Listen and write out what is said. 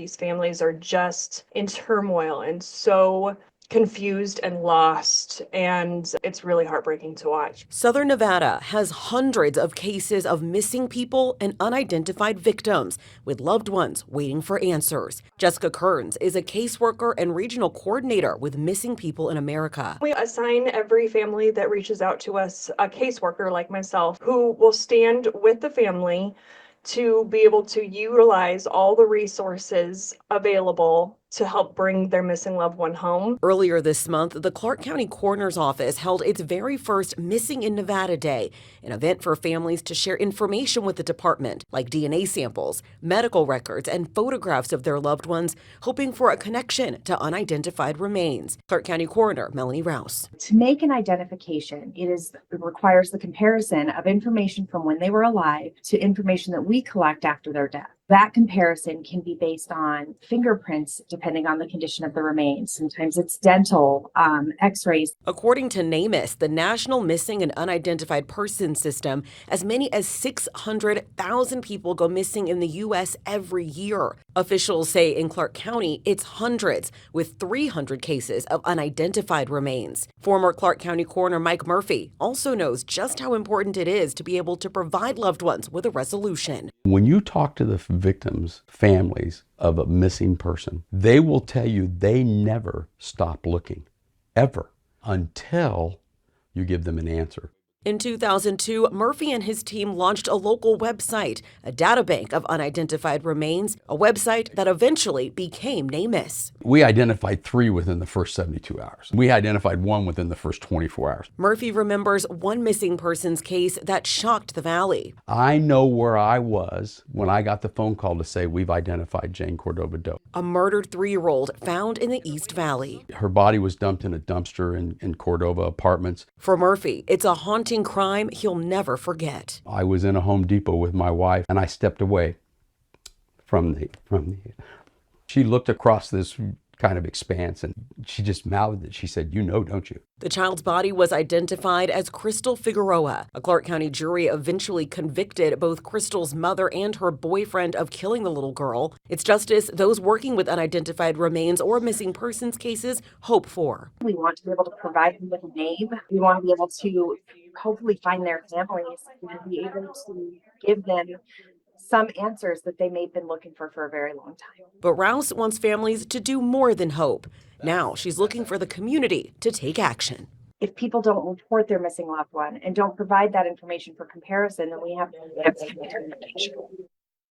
these families are just in turmoil and so confused and lost, and it's really heartbreaking to watch. Southern Nevada has hundreds of cases of missing people and unidentified victims, with loved ones waiting for answers. Jessica Kearns is a caseworker and regional coordinator with Missing People in America. We assign every family that reaches out to us a caseworker like myself who will stand with the family to be able to utilize all the resources available to help bring their missing loved one home. Earlier this month, the Clark County Coroner's Office held its very first Missing in Nevada Day, an event for families to share information with the department, like DNA samples, medical records, and photographs of their loved ones, hoping for a connection to unidentified remains. Clark County Coroner Melanie Rouse. To make an identification, it requires the comparison of information from when they were alive to information that we collect after their death. That comparison can be based on fingerprints, depending on the condition of the remains. Sometimes it's dental, x-rays. According to NamUs, the National Missing and Unidentified Persons System, as many as 600,000 people go missing in the U.S. every year. Officials say in Clark County, it's hundreds, with 300 cases of unidentified remains. Former Clark County Coroner Mike Murphy also knows just how important it is to be able to provide loved ones with a resolution. When you talk to the victims' families of a missing person, they will tell you they never stop looking, ever, until you give them an answer. In 2002, Murphy and his team launched a local website, a databank of unidentified remains, a website that eventually became NamUs. We identified 3 within the first 72 hours. We identified 1 within the first 24 hours. Murphy remembers one missing persons case that shocked the valley. I know where I was when I got the phone call to say we've identified Jane Cordova Doe. A murdered 3-year-old found in the East Valley. Her body was dumped in a dumpster in Cordova Apartments. For Murphy, it's a haunting crime he'll never forget. I was in a Home Depot with my wife, and I stepped away from the. She looked across this kind of expanse, and she just mouthed it. She said, "You know, don't you?" The child's body was identified as Crystal Figueroa. A Clark County jury eventually convicted both Crystal's mother and her boyfriend of killing the little girl. It's justice those working with unidentified remains or missing persons cases hope for. We want to be able to provide them with a name. We want to be able to hopefully find their families and be able to give them some answers that they may have been looking for a very long time. But Rouse wants families to do more than hope. Now she's looking for the community to take action. If people don't report their missing loved one and don't provide that information for comparison, then we have to